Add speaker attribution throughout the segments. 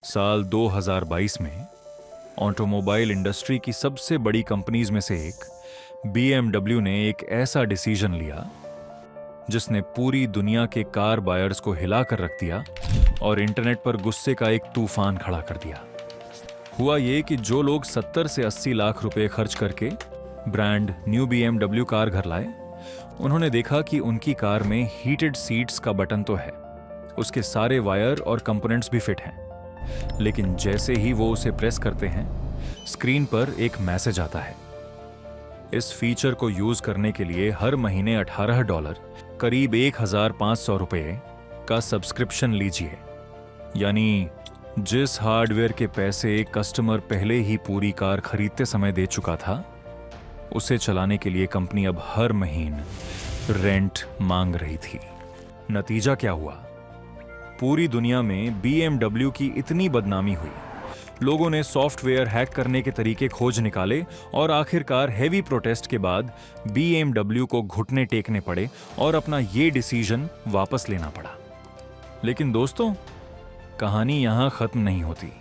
Speaker 1: साल 2022 में automobile industry की सबसे बड़ी कंपनीज में से एक BMW ने एक ऐसा डिसीजन लिया जिसने पूरी दुनिया के कार बायर्स को हिला कर रख दिया और इंटरनेट पर गुस्से का एक तूफान खड़ा कर दिया। हुआ ये कि जो लोग 70 से 80 लाख रुपए खर्च करके ब्रांड न्यू BMW कार घर लाए, उन्होंने देखा कि उनकी कार में हीटेड सीट्स का बटन तो है, उसके सारे वायर और कंपोनेंट्स भी फिट हैं, लेकिन जैसे ही वो उसे प्रेस करते हैं स्क्रीन पर एक मैसेज आता है। इस फीचर को यूज करने के लिए हर महीने $18 करीब 1,500 रुपए का सब्सक्रिप्शन लीजिए। यानी जिस हार्डवेयर के पैसे कस्टमर पहले ही पूरी कार खरीदते समय दे चुका था, उसे चलाने के लिए कंपनी अब हर महीने रेंट मांग रही थी। नतीजा क्या हुआ? पूरी दुनिया में BMW की इतनी बदनामी हुई, लोगों ने सॉफ्टवेयर हैक करने के तरीके खोज निकाले और आखिरकार हेवी प्रोटेस्ट के बाद BMW को घुटने टेकने पड़े और अपना ये डिसीजन वापस लेना पड़ा। लेकिन दोस्तों, कहानी यहां खत्म नहीं होती।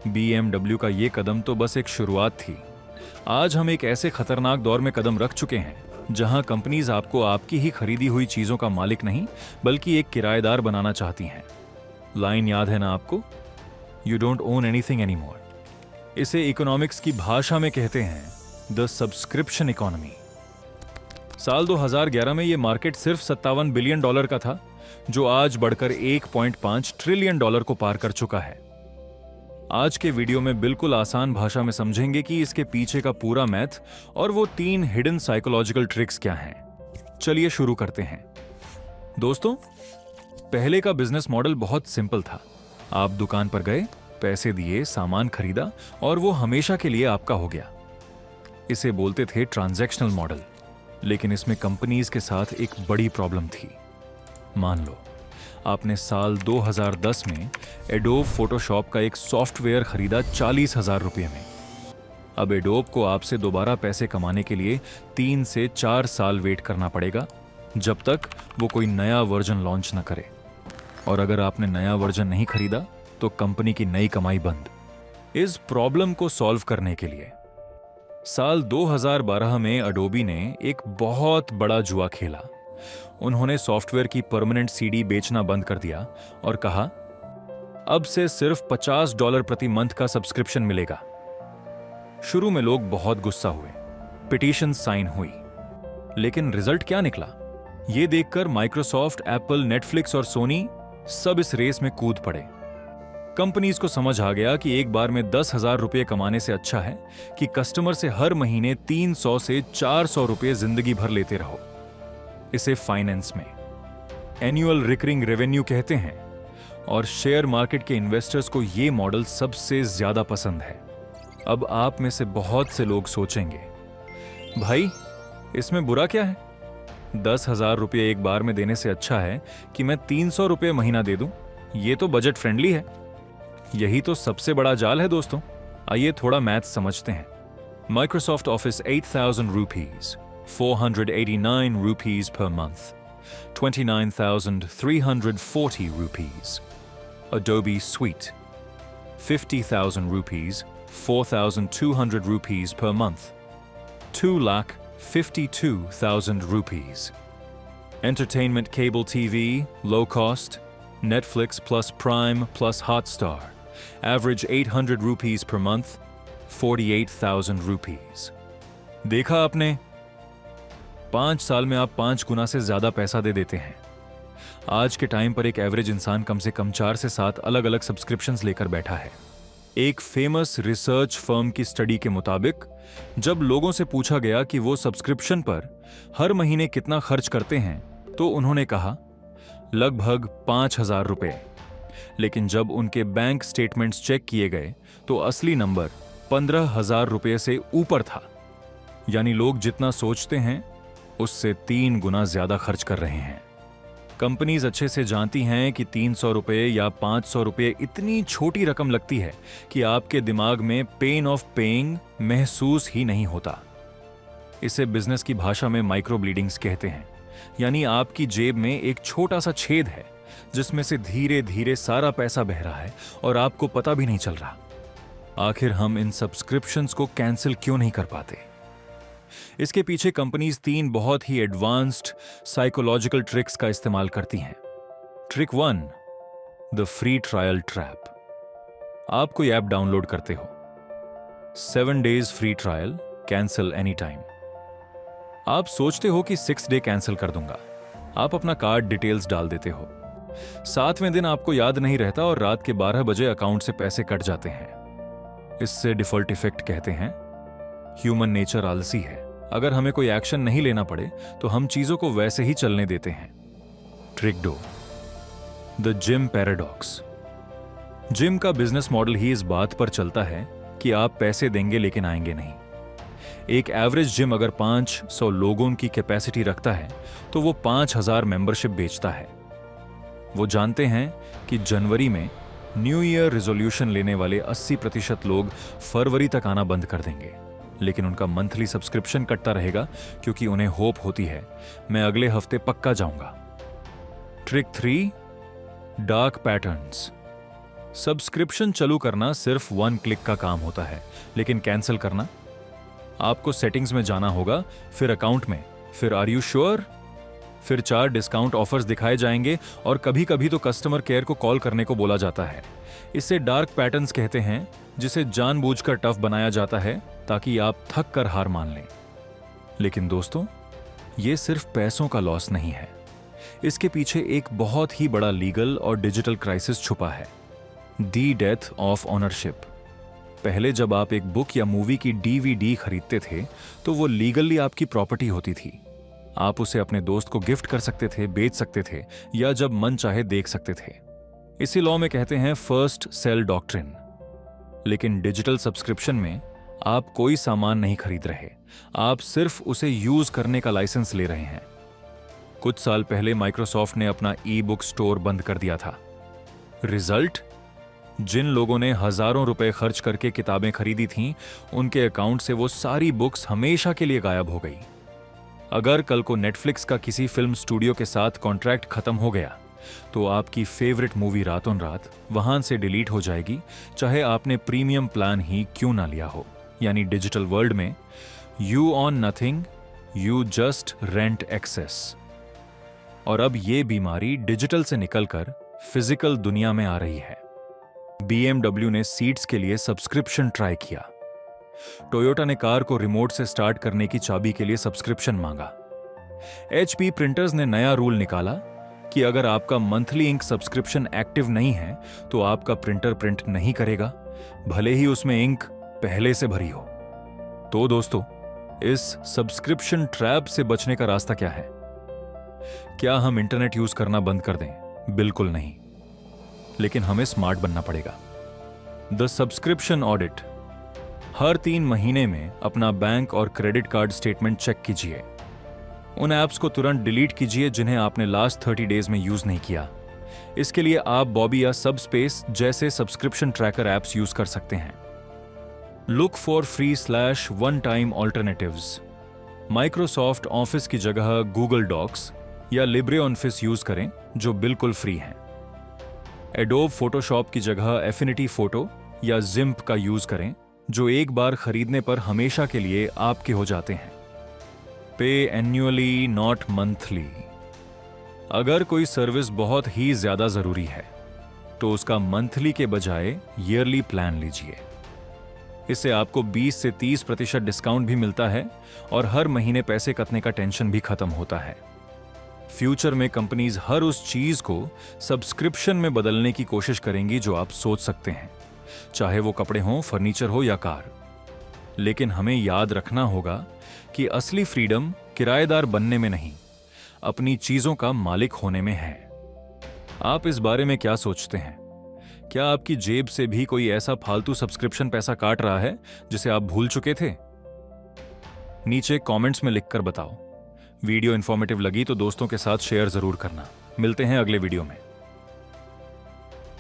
Speaker 1: BMW का ये कदम तो बस एक शुरुआत थी। आज हम एक ऐसे खतरनाक दौर में कदम रख चुके हैं जहां कंपनीज आपको आपकी ही खरीदी हुई चीजों का मालिक नहीं बल्कि एक किराएदार बनाना चाहती हैं। लाइन याद है ना आपको? You don't own anything anymore। इसे इकोनॉमिक्स की भाषा में कहते हैं द सब्सक्रिप्शन इकोनॉमी। साल 2011 में यह मार्केट सिर्फ $57 बिलियन का था, जो आज बढ़कर $1.5 ट्रिलियन को पार कर चुका है। आज के वीडियो में बिल्कुल आसान भाषा में समझेंगे कि इसके पीछे का पूरा मैथ और वो 3 हिडन साइकोलॉजिकल ट्रिक्स क्या हैं। चलिए शुरू करते हैं। दोस्तों, पहले का बिजनेस मॉडल बहुत सिंपल था। आप दुकान पर गए, पैसे दिए, सामान खरीदा और वो हमेशा के लिए आपका हो गया। इसे बोलते थे ट्रांजैक्शनल मॉडल। लेकिन इसमें कंपनीज के साथ एक बड़ी प्रॉब्लम थी। मान लो आपने साल 2010 में एडोब फोटोशॉप का एक सॉफ्टवेयर खरीदा 40,000 रुपये में। अब एडोब को आपसे दोबारा पैसे कमाने के लिए 3 से 4 साल वेट करना पड़ेगा, जब तक वो कोई नया वर्जन लॉन्च न करे। और अगर आपने नया वर्जन नहीं खरीदा तो कंपनी की नई कमाई बंद। इस प्रॉब्लम को सॉल्व करने के लिए साल 2012 में एडोबी ने एक बहुत बड़ा जुआ खेला। उन्होंने सॉफ्टवेयर की परमानेंट सीडी बेचना बंद कर दिया और कहा, अब से सिर्फ $50 प्रति मंथ का सब्सक्रिप्शन मिलेगा। शुरू में लोग बहुत गुस्सा हुए, पिटीशन साइन हुई, लेकिन रिजल्ट क्या निकला? यह देखकर माइक्रोसॉफ्ट, एप्पल, नेटफ्लिक्स और सोनी सब इस रेस में कूद पड़े। कंपनीज को समझ आ गया कि एक बार में 10,000 रुपये कमाने से अच्छा है कि कस्टमर से हर महीने 300 से 400 रुपये जिंदगी भर लेते रहो। इसे फाइनेंस में एनुअल रिकरिंग रेवेन्यू कहते हैं और शेयर मार्केट के इन्वेस्टर्स को यह मॉडल सबसे ज्यादा पसंद है। अब आप में से बहुत से लोग सोचेंगे, भाई इसमें बुरा क्या है? 10,000 रुपये एक बार में देने से अच्छा है कि मैं 300 रुपये महीना दे दूं। ये तो बजट फ्रेंडली है। यही तो सबसे बड़ा जाल है दोस्तों। आइए थोड़ा मैथ समझते हैं। Microsoft office 8,000 rupees, 489 rupees per month, 29,340 rupees. Adobe Suite, 50,000 rupees, 4,200 rupees per month, 2,52,000 rupees. Entertainment cable TV, low cost, Netflix plus Prime plus Hotstar, average 800 rupees per month, 48,000 rupees. देखा आपने? 5 साल में आप 5 गुना से ज्यादा पैसा दे देते हैं। आज के टाइम पर एक एवरेज इंसान कम से कम 4 से 7 अलग अलग सब्सक्रिप्शंस लेकर बैठा है। एक फेमस रिसर्च फर्म की स्टडी के मुताबिक जब लोगों से पूछा गया कि वो सब्सक्रिप्शन पर हर महीने कितना खर्च करते हैं, तो उन्होंने कहा लगभग 5,000 रुपये। लेकिन जब उनके बैंक स्टेटमेंट्स चेक किए गए तो असली नंबर 15,000 रुपये से ऊपर था। यानी लोग जितना सोचते हैं उससे 3 गुना ज्यादा खर्च कर रहे हैं। कंपनीज अच्छे से जानती हैं कि 300 रुपये या 500 रुपये इतनी छोटी रकम लगती है कि आपके दिमाग में पेन ऑफ पेइंग महसूस ही नहीं होता। इसे बिजनेस की भाषा में माइक्रो ब्लीडिंग्स कहते हैं। यानी आपकी जेब में एक छोटा सा छेद है जिसमें से धीरे धीरे सारा पैसा बह रहा है और आपको पता भी नहीं चल रहा। आखिर हम इन सब्सक्रिप्शंस को कैंसिल क्यों नहीं कर पाते? इसके पीछे कंपनीज 3 बहुत ही एडवांस्ड साइकोलॉजिकल ट्रिक्स का इस्तेमाल करती हैं। Trick 1, the free trial trap. आप कोई ऐप डाउनलोड करते हो, 7 days free trial, cancel any time. आप सोचते हो कि 6 day कैंसिल कर दूंगा। आप अपना कार्ड डिटेल्स डाल देते हो। 7वें दिन आपको याद नहीं रहता और रात के 12 बजे अकाउंट से पैसे कट जाते हैं। इससे डिफॉल्ट इफेक्ट कहते हैं। ह्यूमन नेचर आलसी है। अगर हमें कोई एक्शन नहीं लेना पड़े तो हम चीजों को वैसे ही चलने देते हैं। Trick 2, the gym paradox. Gym का बिजनेस मॉडल ही इस बात पर चलता है कि आप पैसे देंगे लेकिन आएंगे नहीं। एक एवरेज जिम अगर 500 लोगों की कैपेसिटी रखता है तो वो 5000 मेंबरशिप बेचता है। वो जानते हैं कि जनवरी में न्यू ईयर रिजोल्यूशन लेने वाले 80% लोग फरवरी तक आना बंद कर देंगे, लेकिन उनका मंथली सब्सक्रिप्शन कटता रहेगा क्योंकि उन्हें होप होती है मैं अगले हफ्ते पक्का जाऊंगा। Trick 3, dark patterns. सब्सक्रिप्शन चालू करना सिर्फ 1 क्लिक का काम होता है, लेकिन कैंसिल करना, आपको सेटिंग्स में जाना होगा, फिर अकाउंट में, फिर आर यू श्योर, फिर 4 डिस्काउंट ऑफर्स दिखाए जाएंगे और कभी कभी तो कस्टमर केयर को कॉल करने को बोला जाता है। इसे डार्क पैटर्न्स कहते हैं, जिसे जानबूझकर टफ बनाया जाता है ताकि आप थक कर हार मान लें। लेकिन दोस्तों, ये सिर्फ पैसों का लॉस नहीं है। इसके पीछे एक बहुत ही बड़ा लीगल और डिजिटल क्राइसिस छुपा है, दी डेथ ऑफ ऑनरशिप। पहले जब आप एक बुक या मूवी की DVD खरीदते थे तो वो लीगली आपकी प्रॉपर्टी होती थी। आप उसे अपने दोस्त को गिफ्ट कर सकते थे, बेच सकते थे या जब मन चाहे देख सकते थे। इसी लॉ में कहते हैं फर्स्ट सेल डॉक्ट्रिन। लेकिन डिजिटल सब्सक्रिप्शन में आप कोई सामान नहीं खरीद रहे, आप सिर्फ उसे यूज करने का लाइसेंस ले रहे हैं। कुछ साल पहले माइक्रोसॉफ्ट ने अपना ई-बुक स्टोर बंद कर दिया था। रिजल्ट, जिन लोगों ने हजारों रुपए खर्च करके किताबें खरीदी थीं, उनके अकाउंट से वो सारी बुक्स हमेशा के लिए गायब हो गई। अगर कल को नेटफ्लिक्स का किसी फिल्म स्टूडियो के साथ कॉन्ट्रैक्ट खत्म हो गया तो आपकी फेवरेट मूवी रातों रात वहां से डिलीट हो जाएगी, चाहे आपने प्रीमियम प्लान ही क्यों ना लिया हो। यानी डिजिटल वर्ल्ड में you own nothing, you just rent access. और अब ये बीमारी डिजिटल से निकलकर फिजिकल दुनिया में आ रही है। BMW ने सीट्स के लिए सब्सक्रिप्शन ट्राई किया। टोयोटा ने कार को रिमोट से स्टार्ट करने की चाबी के लिए सब्सक्रिप्शन मांगा। HP प्रिंटर्स ने नया रूल निकाला कि अगर आपका मंथली इंक सब्सक्रिप्शन एक्टिव नहीं है तो आपका प्रिंटर प्रिंट नहीं करेगा, भले ही उसमें इंक पहले से भरी हो। तो दोस्तों, इस सब्सक्रिप्शन ट्रैप से बचने का रास्ता क्या है? क्या हम इंटरनेट यूज करना बंद कर दें? बिल्कुल नहीं, लेकिन हमें स्मार्ट बनना पड़ेगा। The subscription audit. हर 3 महीने में अपना बैंक और क्रेडिट कार्ड स्टेटमेंट चेक कीजिए। उन ऐप्स को तुरंत डिलीट कीजिए जिन्हें आपने लास्ट 30 डेज में यूज नहीं किया। इसके लिए आप बॉबी या सबस्पेस जैसे सब्सक्रिप्शन ट्रैकर ऐप्स यूज कर सकते हैं। Look for free/one time alternatives। Microsoft office की जगह गूगल डॉक्स या लिब्रे ऑफिस यूज करें जो बिल्कुल फ्री हैं। एडोब फोटोशॉप की जगह एफिनिटी फोटो या जिम्प का यूज करें जो एक बार खरीदने पर हमेशा के लिए आपके हो जाते हैं। पे एन्युअली नॉट मंथली। अगर कोई सर्विस बहुत ही ज्यादा जरूरी है तो उसका मंथली के बजाय ईयरली प्लान लीजिए। इससे आपको 20 से 30% डिस्काउंट भी मिलता है और हर महीने पैसे कटने का टेंशन भी खत्म होता है। फ्यूचर में कंपनीज हर उस चीज को सब्सक्रिप्शन में बदलने की कोशिश करेंगी जो आप सोच सकते हैं, चाहे वो कपड़े हों, फर्नीचर हो या कार। लेकिन हमें याद रखना होगा कि असली फ्रीडम किराएदार बनने में नहीं, अपनी चीजों का मालिक होने में है। आप इस बारे में क्या सोचते हैं? क्या आपकी जेब से भी कोई ऐसा फालतू सब्सक्रिप्शन पैसा काट रहा है जिसे आप भूल चुके थे? नीचे कमेंट्स में लिखकर बताओ। वीडियो इंफॉर्मेटिव लगी तो दोस्तों के साथ शेयर जरूर करना। मिलते हैं अगले वीडियो में।